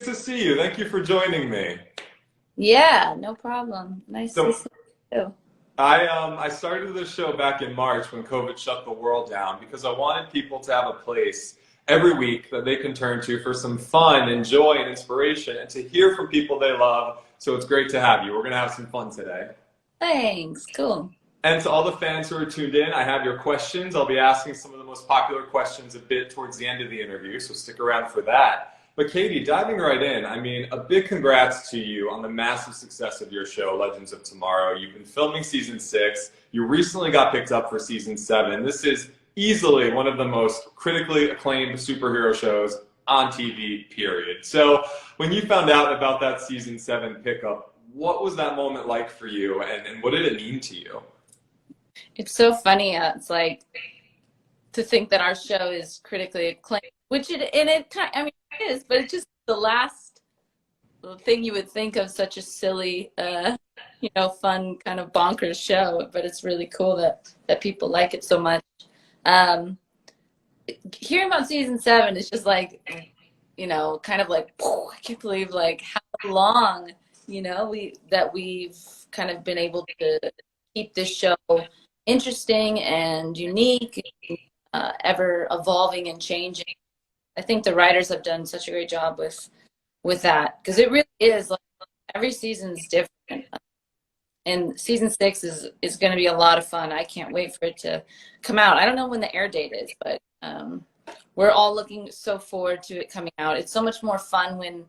To see you. Thank you for joining me. Yeah, no problem. Nice to So see you. I started this show back in March when COVID shut the world down because I wanted people to have a place every week that they can turn to for some fun and joy and inspiration and to hear from people they love. So it's great to have you. We're going to have some fun today. Thanks. Cool. And to all the fans who are tuned in, I have your questions. I'll be asking some of the most popular questions a bit towards the end of the interview, so stick around for that. But Caity, diving right in, I mean, a big congrats to you on the massive success of your show, Legends of Tomorrow. You've been filming season 6. You recently got picked up for season 7. This is easily one of the most critically acclaimed superhero shows on TV, period. So when you found out about that season 7 pickup, what was that moment like for you, and what did it mean to you? It's so funny. It's like to think that our show is critically acclaimed, which it kind I mean it is, but it's just the last thing you would think of such a silly, fun kind of bonkers show. But it's really cool that people like it so much. Um, Hearing about season 7 is just like, kind of like, I can't believe like how long, we've kind of been able to keep this show interesting and unique, ever evolving and changing. I think the writers have done such a great job with that because it really is like every season's different. And season 6 is going to be a lot of fun. I can't wait for it to come out. I don't know when the air date is, but we're all looking so forward to it coming out. It's so much more fun when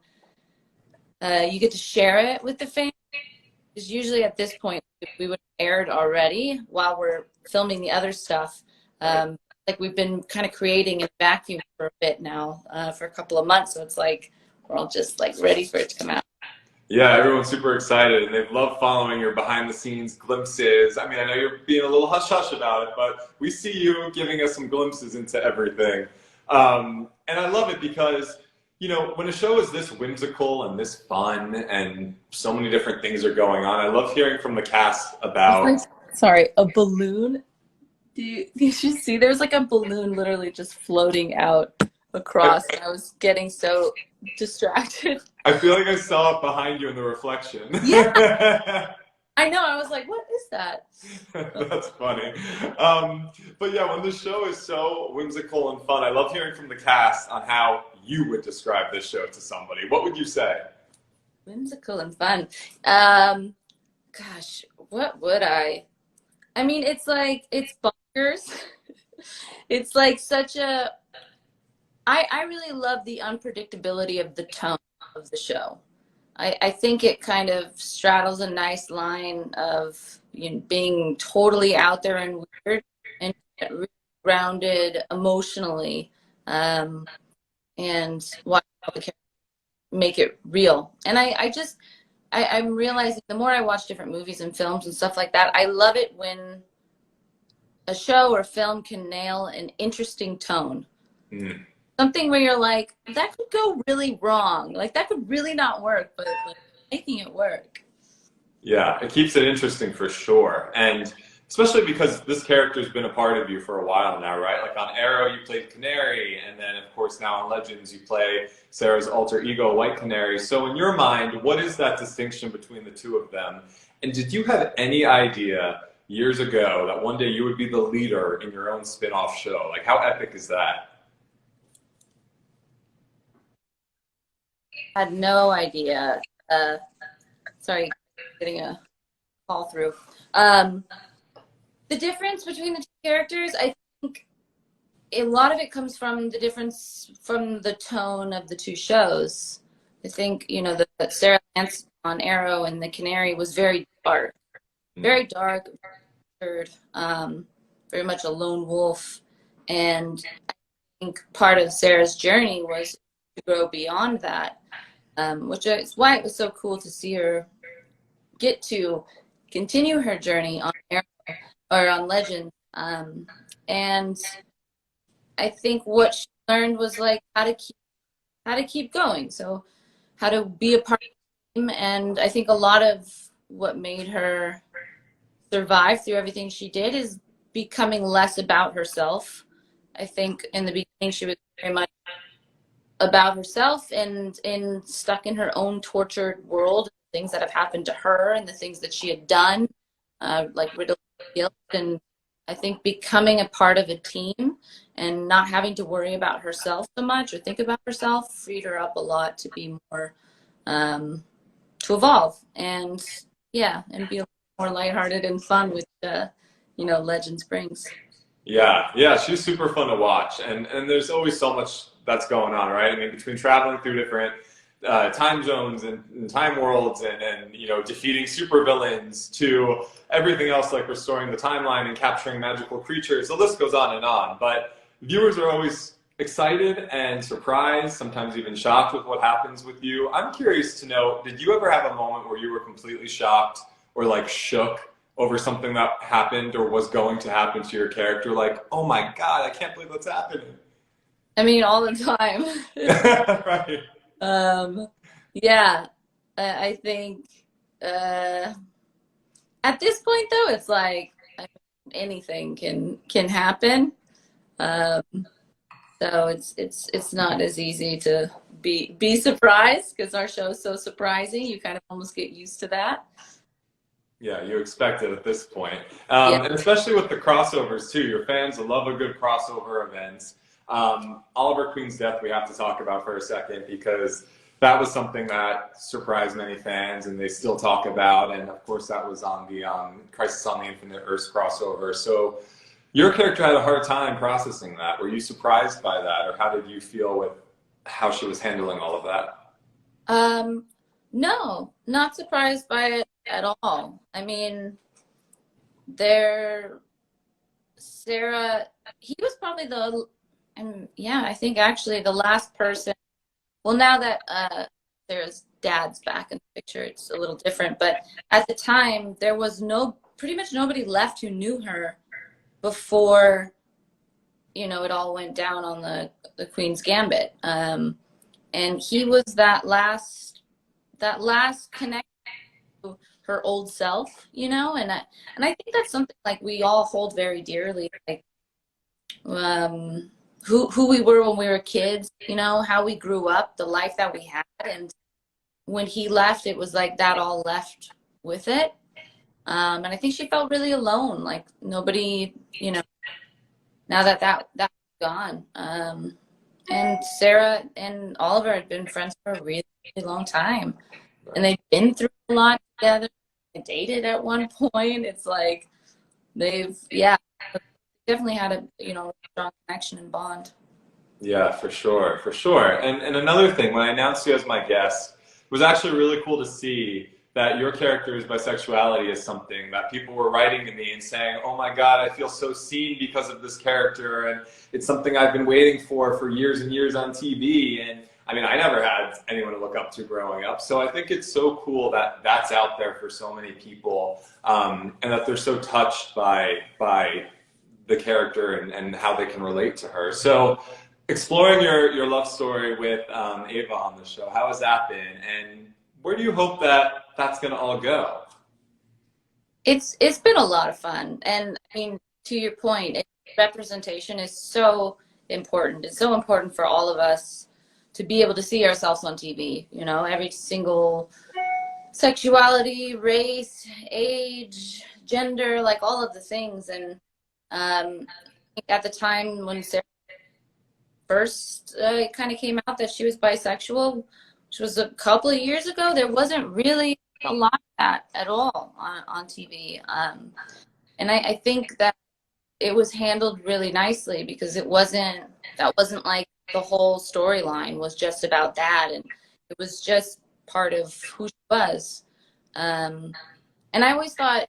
you get to share it with the fans. Because usually at this point we would have aired already while we're filming the other stuff. Like we've been kind of creating in a vacuum for a bit now, for a couple of months. So it's like we're all just like ready for it to come out. Yeah, everyone's super excited, and they love following your behind-the-scenes glimpses. I mean, I know you're being a little hush-hush about it, but we see you giving us some glimpses into everything. And I love it because, when a show is this whimsical and this fun and so many different things are going on, I love hearing from the cast about... Sorry, a balloon? Did you see? There's like a balloon literally just floating out across, and I was getting so distracted. I feel like I saw it behind you in the reflection. Yeah, I know. I was like, what is that? That's funny. But yeah, when the show is so whimsical and fun, I love hearing from the cast on how you would describe this show to somebody. What would you say? Whimsical and fun. Gosh, what would I? I mean, it's like, it's bonkers. It's like such a, I really love the unpredictability of the tone of the show. I think it kind of straddles a nice line of being totally out there and weird and really grounded emotionally, and watch how the characters make it real. And I'm realizing the more I watch different movies and films and stuff like that, I love it when a show or film can nail an interesting tone. Mm. Something where you're like, that could go really wrong. Like, that could really not work, but like, making it work. Yeah, it keeps it interesting for sure. And especially because this character's been a part of you for a while now, right? Like on Arrow, you played Canary, and then of course now on Legends, you play Sarah's alter ego, White Canary. So in your mind, what is that distinction between the two of them? And did you have any idea years ago that one day you would be the leader in your own spin-off show? Like, how epic is that? Had no idea. Sorry, getting a call through. The difference between the two characters, I think a lot of it comes from the difference from the tone of the two shows. I think, the Sarah Lance on Arrow and the Canary was very dark, very much a lone wolf. And I think part of Sarah's journey was to grow beyond that, which is why it was so cool to see her get to continue her journey on Arrow or on Legend. And I think what she learned was like how to keep going. So how to be a part of the team. And I think a lot of what made her survive through everything she did is becoming less about herself. I think in the beginning she was very much about herself and stuck in her own tortured world, things that have happened to her and the things that she had done, like riddled with guilt. And I think becoming a part of a team and not having to worry about herself so much or think about herself freed her up a lot to be more, to evolve and and be a little more lighthearted and fun with, Legends brings. Yeah, she's super fun to watch, and there's always so much that's going on, right? I mean, between traveling through different time zones and time worlds, and defeating supervillains to everything else like restoring the timeline and capturing magical creatures, the list goes on and on. But viewers are always excited and surprised, sometimes even shocked with what happens with you. I'm curious to know, did you ever have a moment where you were completely shocked or like shook over something that happened or was going to happen to your character? Like, oh my God, I can't believe that's happening. I mean, all the time. Right. Yeah, I think at this point though, it's like anything can happen. Um, so it's not as easy to be surprised because our show is so surprising. You kind of almost get used to that. Yeah, you expect it at this point. Yeah. And especially with the crossovers too. Your fans love a good crossover event. Oliver Queen's death we have to talk about for a second because that was something that surprised many fans and they still talk about. And of course that was on the Crisis on the Infinite Earths crossover. So your character had a hard time processing that. Were you surprised by that, or how did you feel with how she was handling all of that? No, not surprised by it at all. I mean, Sarah, he was probably I think actually the last person. Well, now that Sarah's dad's back in the picture, it's a little different. But at the time, there was pretty much nobody left who knew her before, it all went down on the Queen's Gambit. And he was that last connection to her old self, and I think that's something like we all hold very dearly, like who we were when we were kids, how we grew up, the life that we had, and when he left, it was like that all left with it. And I think she felt really alone, like nobody, now that's gone. And Sarah and Oliver had been friends for a really, really long time. And they've been through a lot together. They dated at one point. It's like they've definitely had a strong connection and bond. Yeah, for sure. And another thing, when I announced you as my guest, it was actually really cool to see that your character's bisexuality is something that people were writing to me and saying, oh my God, I feel so seen because of this character, and it's something I've been waiting for years and years on TV. And I mean, I never had anyone to look up to growing up, so I think it's so cool that that's out there for so many people, and that they're so touched by the character and how they can relate to her. So exploring your love story with Ava on the show, how has that been? And where do you hope that that's going to all go? It's been a lot of fun. And I mean, to your point, representation is so important. It's so important for all of us to be able to see ourselves on TV, every single sexuality, race, age, gender, like all of the things. And at the time when Sarah first kind of came out that she was bisexual, which was a couple of years ago, there wasn't really a lot of that at all on TV. And I think that it was handled really nicely because that wasn't like the whole storyline was just about that. And it was just part of who she was. And I always thought,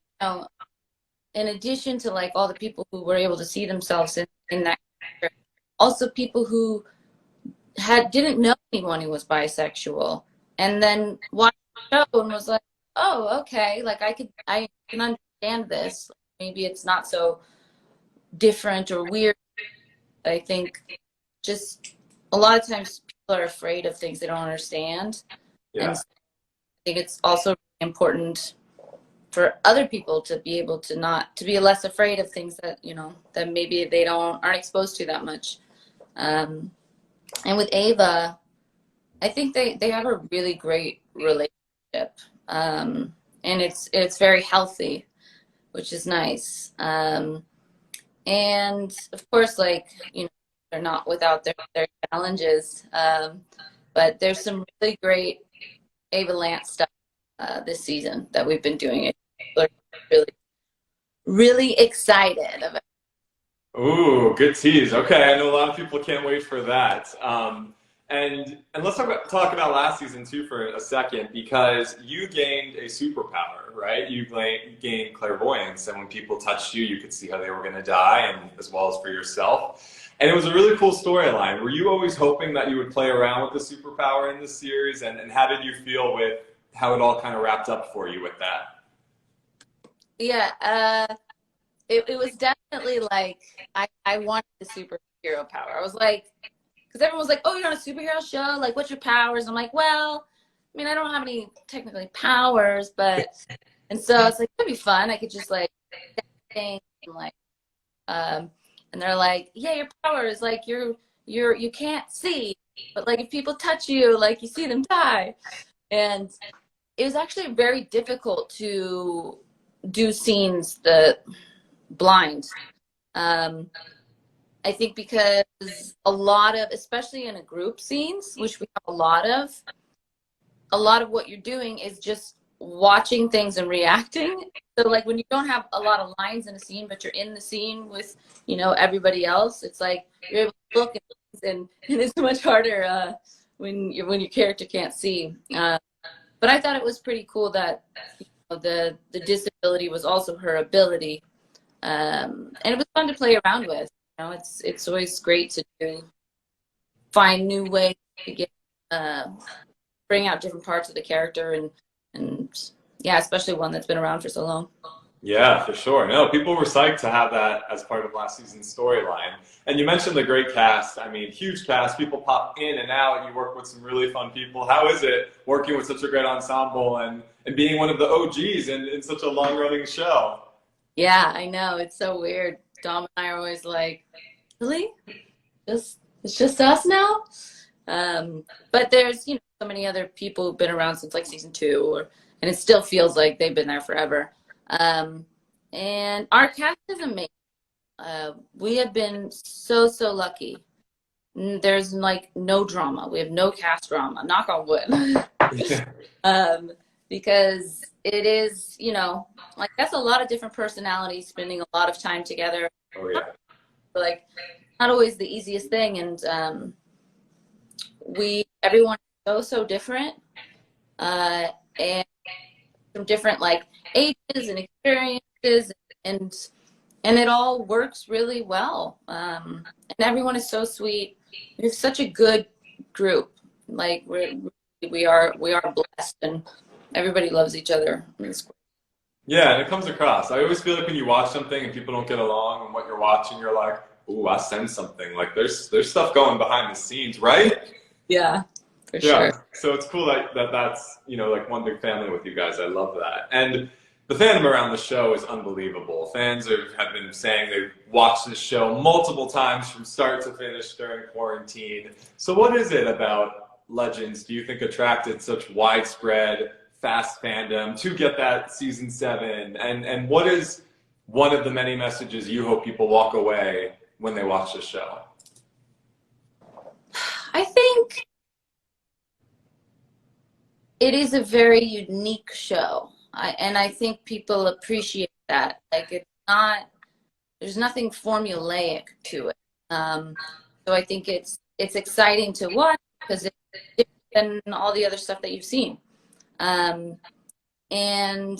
in addition to like all the people who were able to see themselves in that character, also people who didn't know anyone who was bisexual and then watched the show and was like, oh, okay, like I can understand this. Maybe it's not so different or weird. I think just a lot of times people are afraid of things they don't understand. Yeah. And so I think it's also important for other people to be able to be less afraid of things that, that maybe they aren't exposed to that much. And with Ava, I think they have a really great relationship, and it's very healthy, which is nice. And of course, like, you know, they're not without their challenges, but there's some really great Ava Lance stuff this season that we've been doing. It really really excited about. Ooh, good tease. Okay, I know a lot of people can't wait for that. And let's talk about last season too for a second, because you gained a superpower, right? You gained clairvoyance, and when people touched you, you could see how they were going to die, and as well as for yourself. And it was a really cool storyline. Were you always hoping that you would play around with the superpower in this series? And how did you feel with how it all kind of wrapped up for you with that? Yeah, it was definitely like I wanted the superhero power. I was like, because everyone was like, "Oh, you're on a superhero show. Like, what's your powers?" I'm like, "Well, I mean, I don't have any technically powers, but," and so it's like it'd be fun. I could just like things and like, and they're like, "Yeah, your power is like you can't see, but like if people touch you, like you see them die." And it was actually very difficult to do scenes the blind. Um, I think because a lot of, especially in a group scenes, which we have a lot of what you're doing is just watching things and reacting. So like when you don't have a lot of lines in a scene, but you're in the scene with, you know, everybody else, it's like you're able to look and it's much harder when your character can't see. But I thought it was pretty cool that, you know, the disability was also her ability, and it was fun to play around with. You know, it's always great to find new ways to get uh, bring out different parts of the character, and yeah, especially one that's been around for so long. Yeah, for sure. No, people were psyched to have that as part of last season's storyline. And you mentioned the great cast. I mean, huge cast. People pop in and out. You work with some really fun people. How is it working with such a great ensemble and being one of the OGs in such a long-running show? Yeah, I know, it's so weird. Dom and I are always like, really? Just it's just us now? But there's, you know, so many other people who've been around since like season two, and it still feels like they've been there forever. Um, and our cast is amazing. We have been so lucky. There's like no drama. We have no cast drama. Knock on wood. um, because it is, you know, like that's a lot of different personalities spending a lot of time together. Oh, yeah. Like not always the easiest thing, and everyone is so different, and from different like ages and experiences, and and it all works really well. And everyone is so sweet. We have such a good group. Like we are blessed, and everybody loves each other. It's great. Yeah, and it comes across. I always feel like when you watch something and people don't get along and what you're watching, you're like, ooh, I sense something. Like there's stuff going behind the scenes, right? Yeah, for Yeah, sure. so it's cool that's, you know, like one big family with you guys. I love that. And the fandom around the show is unbelievable. Fans have been saying they've watched this show multiple times from start to finish during quarantine. So what is it about Legends do you think attracted such widespread, fast fandom to get that season 7? And what is one of the many messages you hope people walk away when they watch the show? I think it is a very unique show. And I think people appreciate that. Like it's not, there's nothing formulaic to it. So I think it's exciting to watch because it's different than all the other stuff that you've seen. Um, and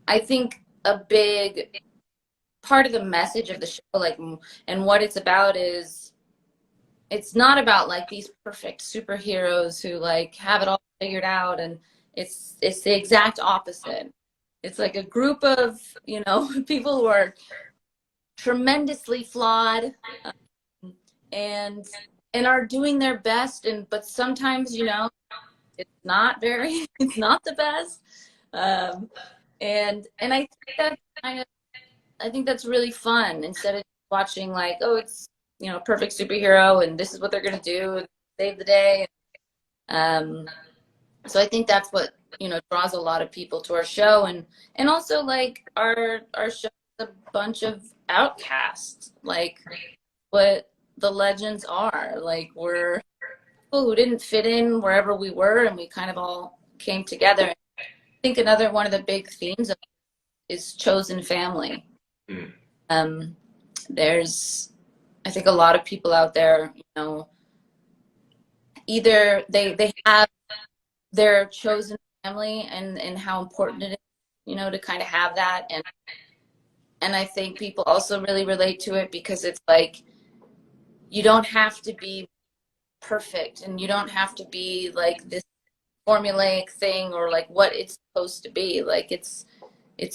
I think a big part of the message of the show, like, and what it's about is it's not about like these perfect superheroes who like have it all figured out, and it's the exact opposite. It's like a group of, you know, people who are tremendously flawed, and and are doing their best, and but sometimes, you know, it's not very it's not the best. And I think that kind of I think that's really fun, instead of watching like, oh, it's, you know, perfect superhero and this is what they're gonna do and save the day. So I think that's what, draws a lot of people to our show. And also like our show is a bunch of outcasts, like what the legends are. Like we're people who didn't fit in wherever we were, and we kind of all came together. I think another one of the big themes is chosen family. Mm. There's, I think, a lot of people out there, either they have their chosen family and how important it is, to kind of have that. And I think people also really relate to it because it's like, you don't have to be perfect and you don't have to be like this formulaic thing or like what it's supposed to be. Like it's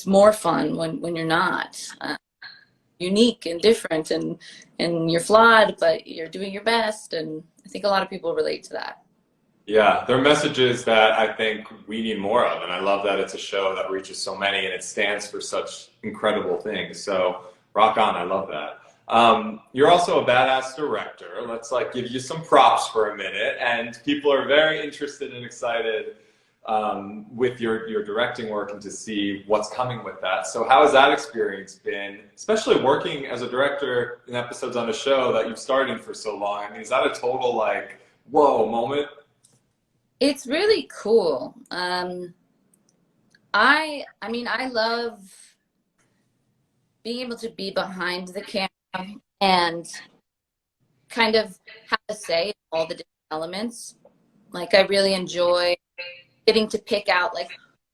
more fun when you're not unique and different and you're flawed, but you're doing your best. And I think a lot of people relate to that. Yeah, they're messages that I think we need more of, and I love that it's a show that reaches so many and it stands for such incredible things. So rock on, I love that. You're also a badass director. Let's like give you some props for a minute, and people are very interested and excited with your directing work and to see what's coming with that. So how has that experience been, especially working as a director in episodes on a show that you've starred in for so long? I mean, is that a total like whoa moment? It's really cool. I mean, I love being able to be behind the camera and kind of have a say in all the different elements. Like, I really enjoy getting to pick out, like,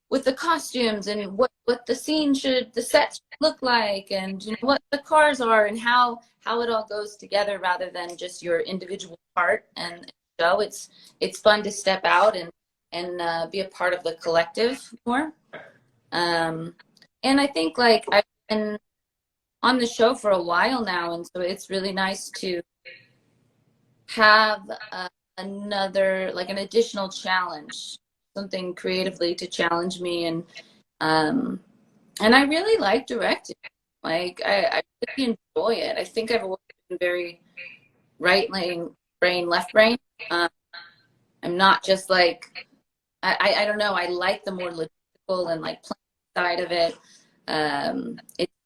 with the costumes and what the the set should look like, and what the cars are and how it all goes together rather than just your individual part and show. It's fun to step out and be a part of the collective more. And I think like I've been on the show for a while now, and so it's really nice to have another, like an additional challenge, something creatively to challenge me. And I really like directing. Like I really enjoy it. I think I've always been very right brain, left brain. I'm not just like, I don't know. I like the more logistical and like planning side of it.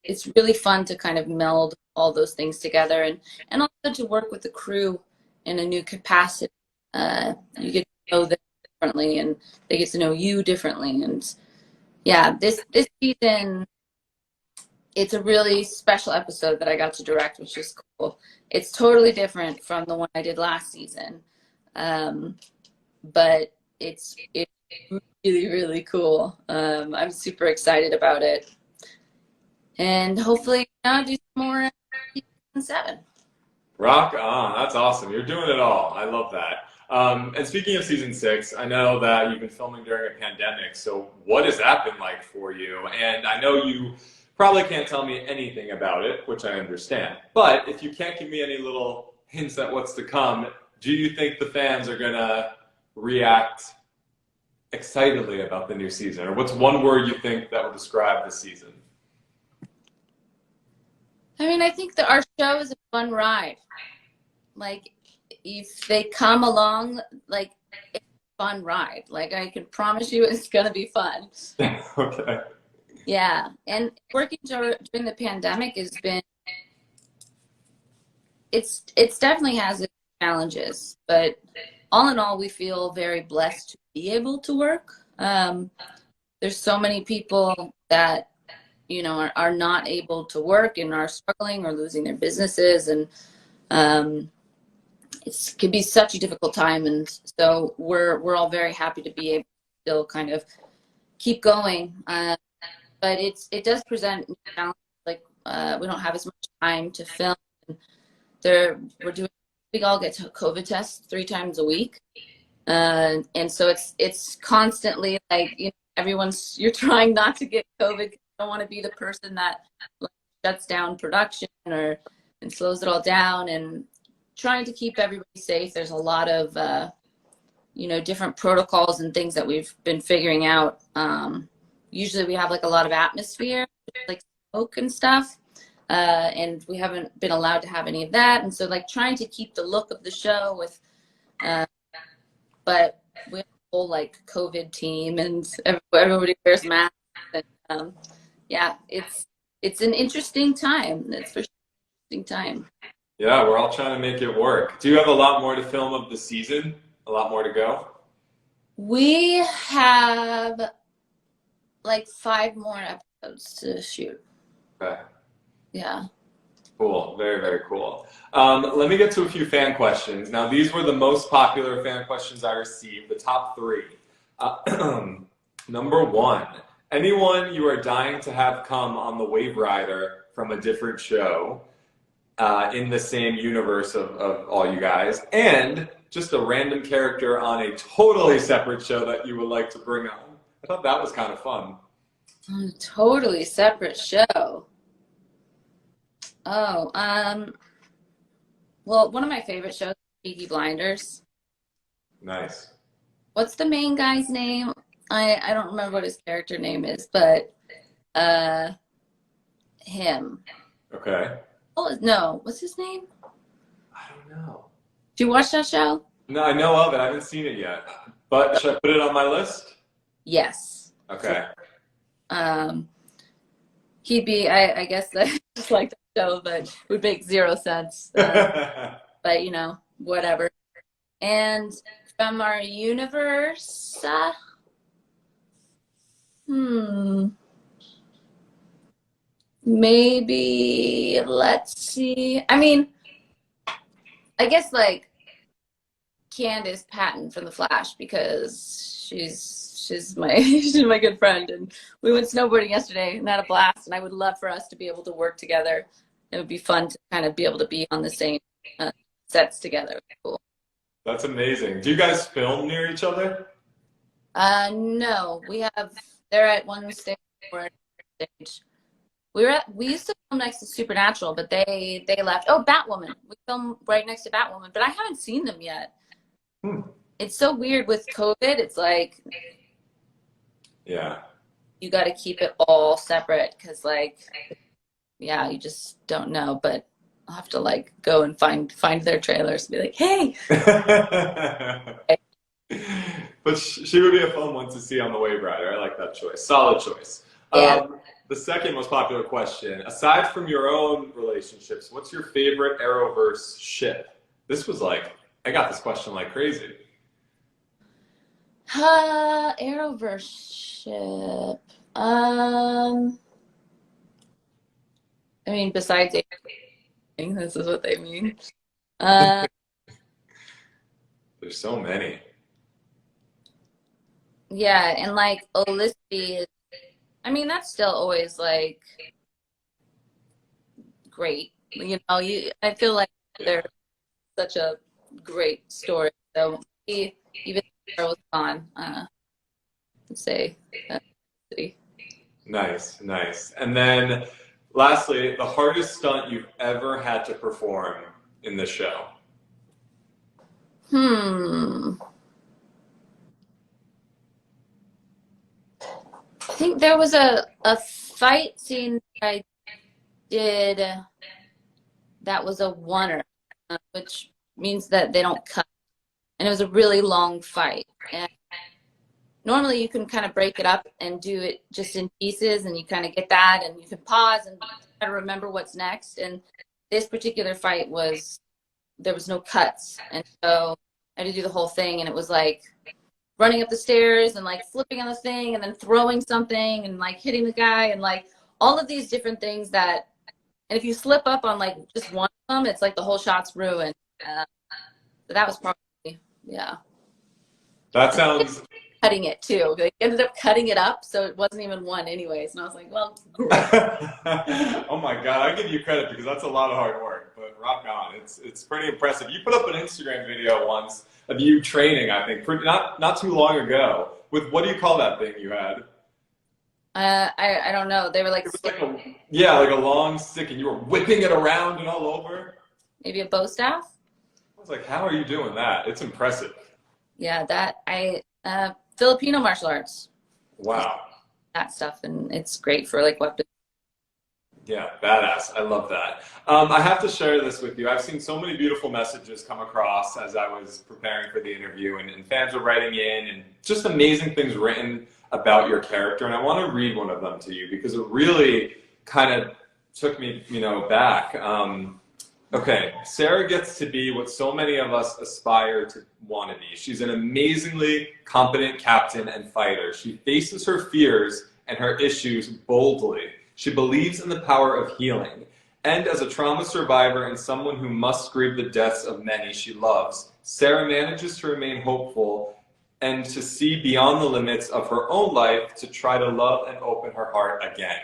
It's really fun to kind of meld all those things together, and also to work with the crew in a new capacity. You get to know them differently, and they get to know you differently. And yeah, this season, it's a really special episode that I got to direct, which is cool. It's totally different from the one I did last season, but it's really, really cool. I'm super excited about it, and hopefully I'll do some more in season 7. Rock on. That's awesome. You're doing it all. I love that. And speaking of season 6, I know that you've been filming during a pandemic. So what has that been like for you? And I know you probably can't tell me anything about it, which I understand. But if you can't give me any little hints at what's to come, do you think the fans are going to react excitedly about the new season? Or what's one word you think that will describe the season? I mean, I think that our show is a fun ride. Like, if they come along, like, it's a fun ride. Like, I can promise you it's going to be fun. Okay. Yeah. And working during the pandemic has been, it's definitely has its challenges. But all in all, we feel very blessed to be able to work. There's so many people that are not able to work and are struggling or losing their businesses, and it can be such a difficult time. And so we're all very happy to be able to still kind of keep going, but it does present challenges. Like we don't have as much time to film. We all get COVID tests 3 times a week, and so it's constantly like you're trying not to get COVID. Don't want to be the person that like, shuts down production and slows it all down, and trying to keep everybody safe. There's a lot of different protocols and things that we've been figuring out. Usually we have like a lot of atmosphere, like smoke and stuff, and we haven't been allowed to have any of that. And so like trying to keep the look of the show with but we have a whole like COVID team, and everybody wears masks. And, yeah, it's an interesting time. It's for sure an interesting time. Yeah, we're all trying to make it work. Do you have a lot more to film of the season? A lot more to go? We have like 5 more episodes to shoot. Okay. Yeah. Cool. Very, very cool. Let me get to a few fan questions. Now, these were the most popular fan questions I received, the top 3. Number 1, anyone you are dying to have come on the Wave Rider from a different show in the same universe of all you guys, and just a random character on a totally separate show that you would like to bring on. I thought that was kind of fun. A totally separate show. Oh, well, one of my favorite shows is Peaky Blinders. Nice. What's the main guy's name? I don't remember what his character name is, but him. Okay. Oh, no, what's his name? I don't know. Do you watch that show? No, I know of it. I haven't seen it yet. But should I put it on my list? Yes. Okay. He'd be, I guess, just like the show, but would make 0 sense. But, you know, whatever. And from our universe, maybe, let's see. I mean, I guess like Candace Patton from The Flash, because she's my she's my good friend, and we went snowboarding yesterday and had a blast, and I would love for us to be able to work together. It would be fun to kind of be able to be on the same sets together. Cool. That's amazing. Do you guys film near each other? No, they're at one stage, we're at another stage. We used to film next to Supernatural, but they left. Oh, Batwoman. We film right next to Batwoman, but I haven't seen them yet. It's so weird with COVID. It's like, yeah, you got to keep it all separate because, like, yeah, you just don't know. But I'll have to like go and find their trailers and be like, hey. But she would be a fun one to see on the Wave Rider. I like that choice. Solid choice. Yeah. The second most popular question, aside from your own relationships, what's your favorite Arrowverse ship? This was like, I got this question like crazy. Arrowverse ship. I mean, besides anything, this is what they mean. There's so many. Yeah, and like Odyssey, I mean, that's still always like great. You know, I feel like they're such a great story. So even if Sarah was gone, I'd say City. Nice, nice. And then lastly, the hardest stunt you've ever had to perform in the show. I think there was a fight scene that I did that was a oneer, which means that they don't cut. And it was a really long fight. And normally you can kind of break it up and do it just in pieces, and you kind of get that, and you can pause and try to remember what's next. And this particular fight there was no cuts. And so I had to do the whole thing, and it was like running up the stairs and like flipping on the thing and then throwing something and like hitting the guy and like all of these different things and if you slip up on like just one of them, it's like the whole shot's ruined. So that was probably, yeah. That sounds... Cutting it too. They ended up cutting it up, so it wasn't even one anyways. And I was like, well, great. Oh my God, I give you credit because that's a lot of hard work, but rock on. It's pretty impressive. You put up an Instagram video once of you training, I think, not too long ago, with, what do you call that thing you had? I don't know. They were like, like a long stick, and you were whipping it around and all over. Maybe a bow staff? I was like, how are you doing that? It's impressive. Yeah, Filipino martial arts. Wow. That stuff, and it's great for like weapons. Yeah, badass. I love that. I have to share this with you. I've seen so many beautiful messages come across as I was preparing for the interview, and fans are writing in, and just amazing things written about your character. And I want to read one of them to you because it really kind of took me, back. Okay, Sarah gets to be what so many of us aspire to want to be. She's an amazingly competent captain and fighter. She faces her fears and her issues boldly. She believes in the power of healing. And as a trauma survivor and someone who must grieve the deaths of many she loves, Sarah manages to remain hopeful and to see beyond the limits of her own life to try to love and open her heart again.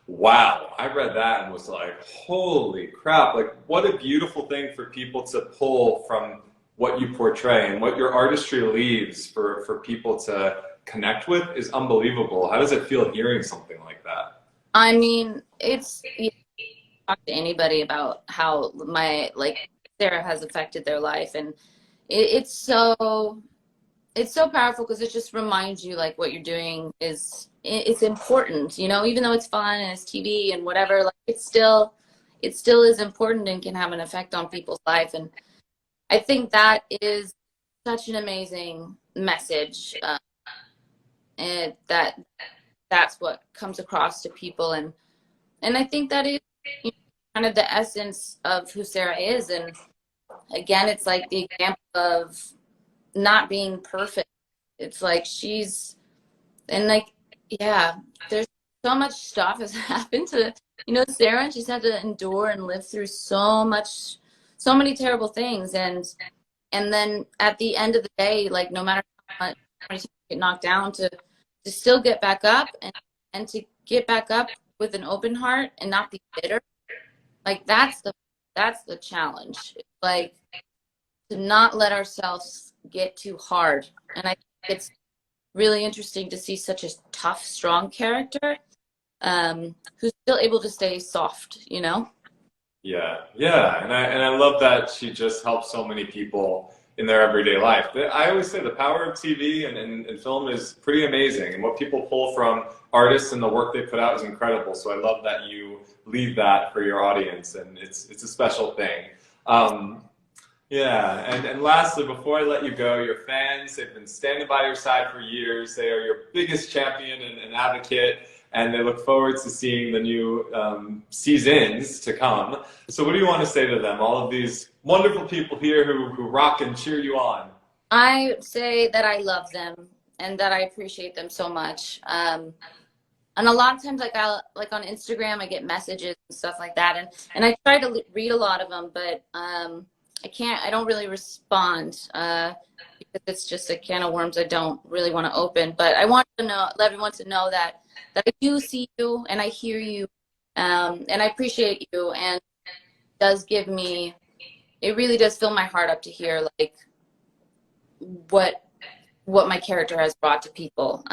Wow, I read that and was like, holy crap, like what a beautiful thing for people to pull from what you portray, and what your artistry leaves for people to connect with is unbelievable. How does it feel hearing something like that? I mean, it's, you talk to anybody about how Sarah has affected their life, and it's so powerful because it just reminds you like what you're doing it's important, even though it's fun and it's TV and whatever, like it still is important and can have an effect on people's life. And I think that is such an amazing message, and that's what comes across to people. And I think that is kind of the essence of who Sarah is. And again, it's like the example of not being perfect. It's like yeah, there's so much stuff has happened to Sarah. She's had to endure and live through so many terrible things, and then at the end of the day, like no matter how many times you get knocked down, to still get back up, and to get back up with an open heart and not be bitter. Like that's the challenge. It's like to not let ourselves get too hard. And I think it's really interesting to see such a tough, strong character who's still able to stay soft, Yeah, yeah, and I love that she just helps so many people in their everyday life. I always say the power of TV and film is pretty amazing, and what people pull from artists and the work they put out is incredible. So I love that you leave that for your audience, and it's a special thing. Yeah, and lastly, before I let you go, your fans, they've been standing by your side for years. They are your biggest champion and advocate, and they look forward to seeing the new seasons to come. So what do you want to say to them, all of these wonderful people here who rock and cheer you on? I say that I love them and that I appreciate them so much. And a lot of times, like on Instagram, I get messages and stuff like that, and I try to read a lot of them, but I don't really respond because it's just a can of worms I don't really want to open. But I want to let everyone to know that I do see you and I hear you, and I appreciate you, and it really does fill my heart up to hear like what my character has brought to people,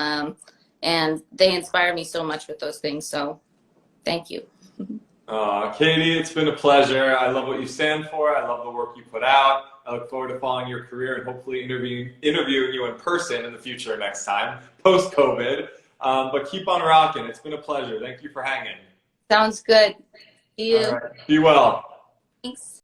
and they inspire me so much with those things. So thank you. Caity, it's been a pleasure. I love what you stand for. I love the work you put out. I look forward to following your career and hopefully interviewing you in person in the future next time, post-COVID. But keep on rocking. It's been a pleasure. Thank you for hanging. Sounds good. See you. All right. Be well. Thanks.